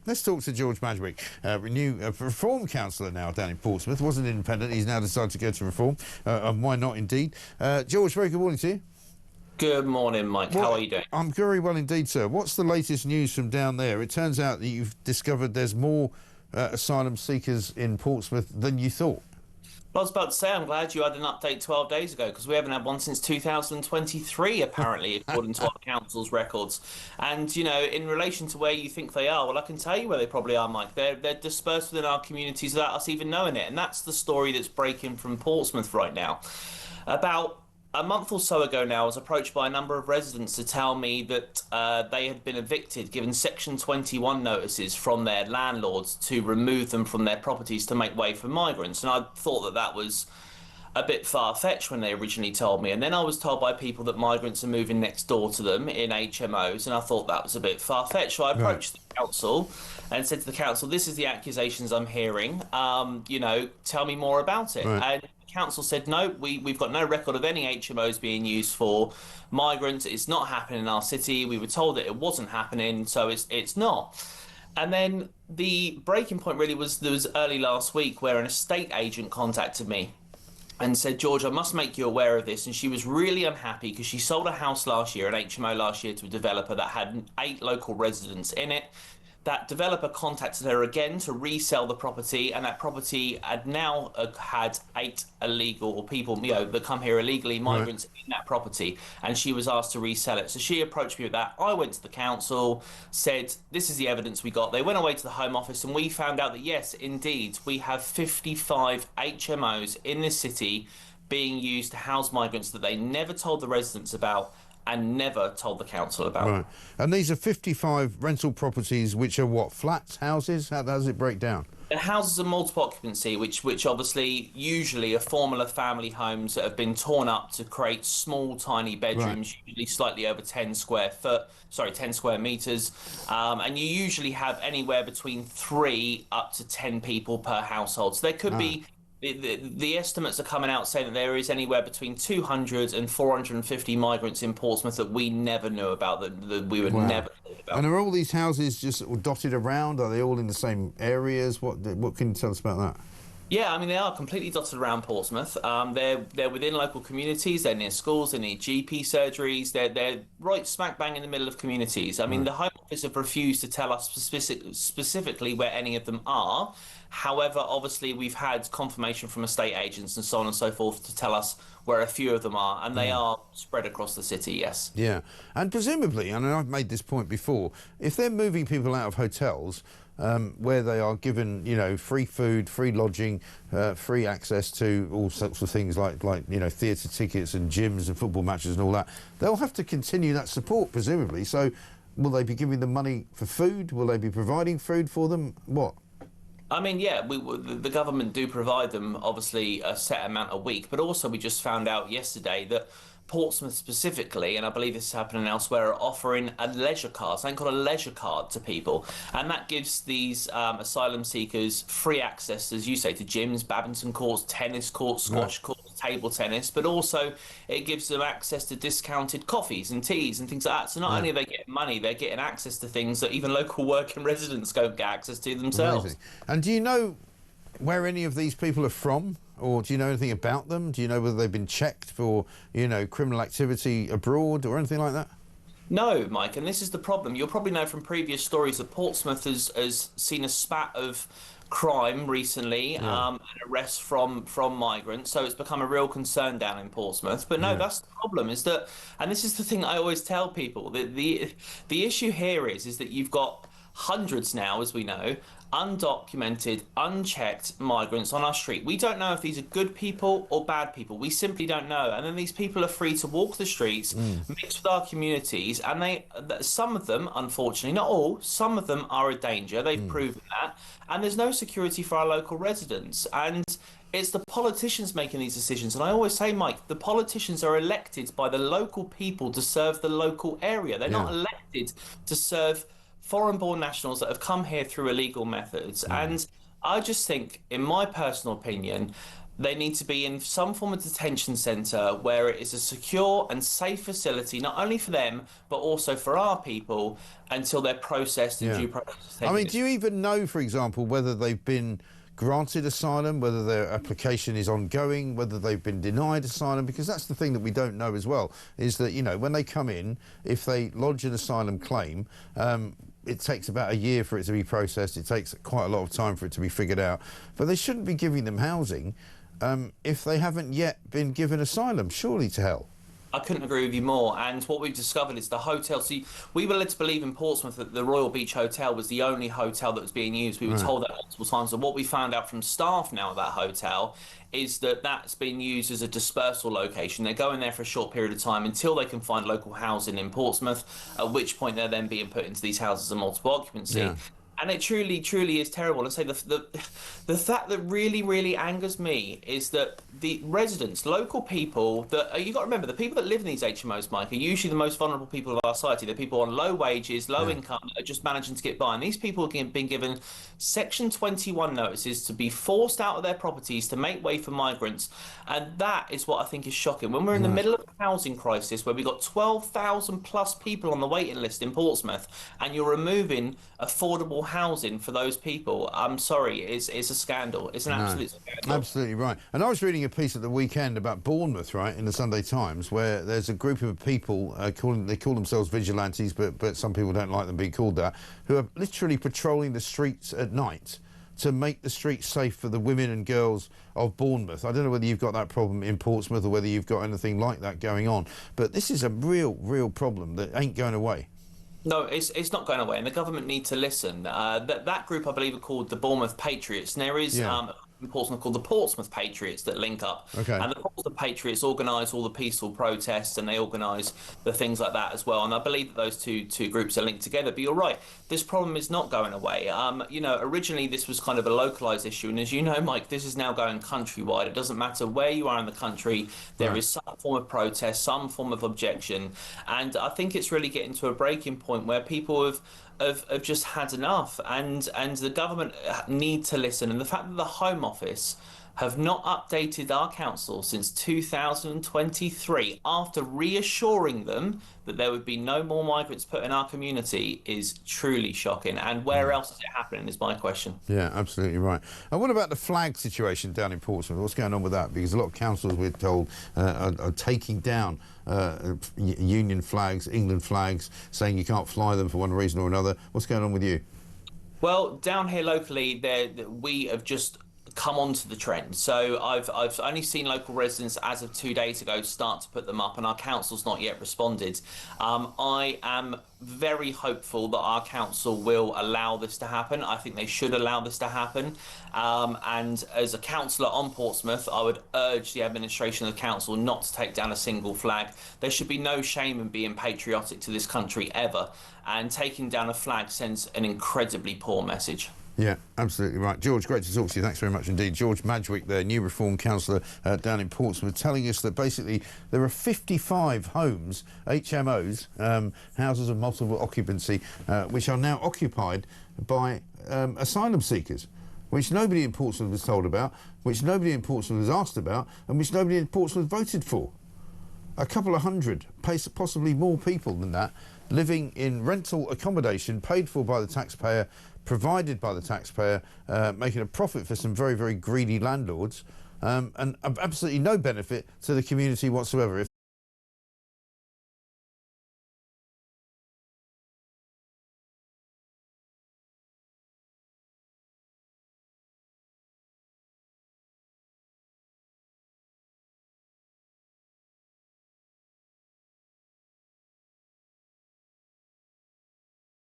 Let's talk to George Madgwick, Reform Councillor now down in Portsmouth. Wasn't independent, he's now decided to go to Reform. And why not, indeed? George, very good morning to you. Good morning, Mike. How are you doing? I'm very well indeed, sir. What's the latest news from down there? It turns out that you've discovered there's more asylum seekers in Portsmouth than you thought. Well, I was about to say, I'm glad you had an update 12 days ago, because we haven't had one since 2023, apparently, according to our council's records. And, you know, in relation to where you think they are, well, I can tell you where they probably are, Mike. They're dispersed within our communities without us even knowing it. And that's the story that's breaking from Portsmouth right now. About a month or so ago now, I was approached by a number of residents to tell me that they had been evicted, given Section 21 notices from their landlords to remove them from their properties to make way for migrants. And I thought that that was a bit far-fetched when they originally told me. And then I was told by people that migrants are moving next door to them in HMOs, and I thought that was a bit far-fetched. So I approached the council and said to the council, this is the accusations I'm hearing, you know, tell me more about it. Right. And council said, no, we've got no record of any HMOs being used for migrants. It's not happening in our city. We were told that it wasn't happening, so it's not. And then the breaking point really was early last week, where an estate agent contacted me and said, George, I must make you aware of this. And she was really unhappy because she sold a house last year, an HMO last year, to a developer that had 8 local residents in it. That developer contacted her again to resell the property, and that property had now had 8 illegal, or people, you know, that come here illegally, migrants in that property, and she was asked to resell it. So she approached me with that. I went to the council, said, this is the evidence we got. They went away to the Home Office, and we found out that, yes, indeed, we have 55 HMOs in this city being used to house migrants that they never told the residents about and never told the council about. Right. And these are 55 rental properties, which are what, flats, houses? How does it break down? The houses are multiple occupancy, which obviously usually are former family homes that have been torn up to create small, tiny bedrooms, usually slightly over 10 square meters. And you usually have anywhere between 3 up to 10 people per household. So there could be, the estimates are coming out saying that there is anywhere between 200 and 450 migrants in Portsmouth that we never knew about, that we would never know about. And are all these houses just dotted around? Are they all in the same areas? What can you tell us about that? Yeah, I mean, they are completely dotted around Portsmouth. They're within local communities. They're near schools. They're near GP surgeries. They're right smack bang in the middle of communities. I mean, the Home Office have refused to tell us specifically where any of them are. However, obviously, we've had confirmation from estate agents and so on and so forth to tell us where a few of them are, and they are spread across the city, yes. Yeah, and presumably, and I've made this point before, if they're moving people out of hotels, where they are given, you know, free food, free lodging, free access to all sorts of things like you know, theatre tickets and gyms and football matches and all that, they'll have to continue that support, presumably. So will they be giving them money for food? Will they be providing food for them? What? I mean, yeah, the government do provide them, obviously, a set amount a week, but also we just found out yesterday that Portsmouth specifically, and I believe this is happening elsewhere, are offering a leisure card, something called a leisure card to people. And that gives these asylum seekers free access, as you say, to gyms, badminton courts, tennis courts, squash courts, table tennis, but also it gives them access to discounted coffees and teas and things like that. So not only are they getting money, they're getting access to things that even local working residents don't get access to themselves. Amazing. And do you know where any of these people are from? Or do you know anything about them? Do you know whether they've been checked for, you know, criminal activity abroad or anything like that? No, Mike, and this is the problem. You'll probably know from previous stories that Portsmouth has seen a spat of crime recently, and arrests from migrants, so it's become a real concern down in Portsmouth. But no, that's the problem, is that, and this is the thing I always tell people, that the issue here is that you've got hundreds now, as we know, undocumented, unchecked migrants on our street. We don't know if these are good people or bad people. We simply don't know. And then these people are free to walk the streets, mix with our communities, and some of them, unfortunately, not all, some of them are a danger. They've proven that. And there's no security for our local residents. And it's the politicians making these decisions. And I always say, Mike, the politicians are elected by the local people to serve the local area. They're not elected to serve foreign-born nationals that have come here through illegal methods. And I just think, in my personal opinion, They need to be in some form of detention centre where it is a secure and safe facility, not only for them, but also for our people, until they're processed and Yeah. due process. I mean, do you even know, for example, whether they've been granted asylum, whether their application is ongoing, whether they've been denied asylum? Because that's the thing that we don't know as well, is that, you know, when they come in, if they lodge an asylum claim, it takes about a year for it to be processed. It takes quite a lot of time for it to be figured out. But they shouldn't be giving them housing if they haven't yet been given asylum, surely to hell. I couldn't agree with you more. And what we've discovered is the hotel. See, we were led to believe in Portsmouth that the Royal Beach Hotel was the only hotel that was being used. We were told that multiple times. And what we found out from staff now at that hotel is that that's been used as a dispersal location. They're going there for a short period of time until they can find local housing in Portsmouth, at which point they're then being put into these houses of multiple occupancy. Yeah. And it truly, truly is terrible. And say the fact that really, really angers me is that the residents, local people, that you got to remember, the people that live in these HMOs, Mike, are usually the most vulnerable people of our society. They're people on low wages, low income, that are just managing to get by. And these people have been given Section 21 notices to be forced out of their properties to make way for migrants. And that is what I think is shocking. When we're in the middle of a housing crisis where we've got 12,000 plus people on the waiting list in Portsmouth, and you're removing affordable housing for those people, I'm sorry, it's a scandal. It's an absolute scandal. Absolutely right. And I was reading a piece at the weekend about Bournemouth, right, in the Sunday Times, where there's a group of people, they call themselves vigilantes, but some people don't like them being called that, who are literally patrolling the streets at night to make the streets safe for the women and girls of Bournemouth. I don't know whether you've got that problem in Portsmouth or whether you've got anything like that going on, but this is a real problem that ain't going away. No, it's not going away, and the government need to listen. That group, I believe, are called the Bournemouth Patriots, and there is in Portsmouth called the Portsmouth Patriots that link up. Okay. And the Portsmouth Patriots organise all the peaceful protests, and they organise the things like that as well. And I believe that those two groups are linked together. But you're right, this problem is not going away. You know, originally this was kind of a localised issue, and as you know, Mike, this is now going countrywide. It doesn't matter where you are in the country, there is some form of protest, some form of objection, and I think it's really getting to a breaking point where people have just had enough, and the government need to listen. And the fact that the Home Office have not updated our council since 2023 after reassuring them that there would be no more migrants put in our community is truly shocking. And where else is it happening is my question. Yeah, absolutely right. And what about the flag situation down in Portsmouth? What's going on with that? Because a lot of councils, we're told, are taking down Union flags, England flags, saying you can't fly them for one reason or another. What's going on with you? Well, down here locally, we have just come onto the trend. So I've only seen local residents as of 2 days ago start to put them up, and our council's not yet responded. I am very hopeful that our council will allow this to happen. I think they should allow this to happen. And as a councillor on Portsmouth, I would urge the administration of the council not to take down a single flag. There should be no shame in being patriotic to this country ever, and taking down a flag sends an incredibly poor message. Yeah, absolutely right. George, great to talk to you. Thanks very much indeed. George Madgwick, the new Reform councillor down in Portsmouth, telling us that basically there are 55 homes, HMOs, houses of multiple occupancy, which are now occupied by asylum seekers, which nobody in Portsmouth was told about, which nobody in Portsmouth was asked about, and which nobody in Portsmouth voted for. A couple of hundred, possibly more people than that, living in rental accommodation paid for by the taxpayer, provided by the taxpayer, making a profit for some very greedy landlords, and absolutely no benefit to the community whatsoever.